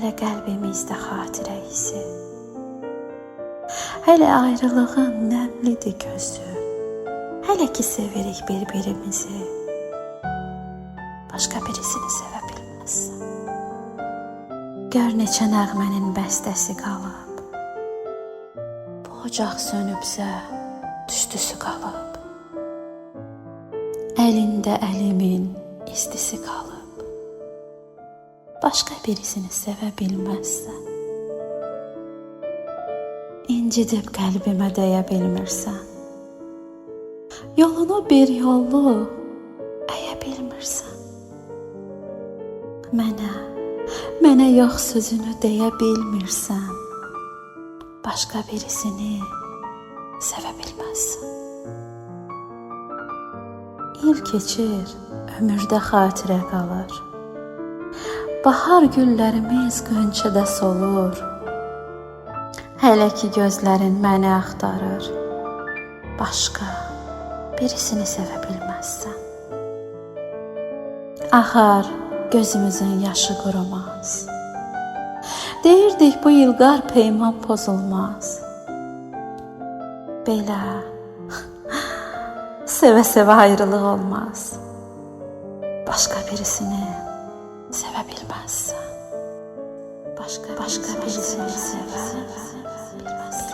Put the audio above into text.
hələ qəlbimizdə xatirə izi. Hələ ayrılığın nəmlidir gözü. Hələ ki sevirik bir-birimizi. Başqa birisini sevə bilməzsən. Gör neçə nəğmənin bəstəsi qalıb. Bu ocaq sönübsə, tüstüsü qalıb. Əlində əlimin istisi qalıb. Başqa birisini sevə bilməzsən. İncidib qəlbimə dəyə bilmirsən. Yolunu bir yollu əyə bilmirsən. Mənə yox sözünü deyə bilmirsən. Başqa birisini sevə bilməzsən. İl keçir, ömürdə xatirə qalır. Bahar güllərimiz qönçədə solur. Hələ ki gözlərin məni axtarır. Başqa birisini sevə bilməzsən. Axar gözümüzün yaşı qurumaz. Deyirdik bu ilqar peyman pozulmaz. Belə sevə-sevə ayrılıq olmaz. Başqa birisini sevə bilməzsən. Başqa birisini sevə bilməzsən.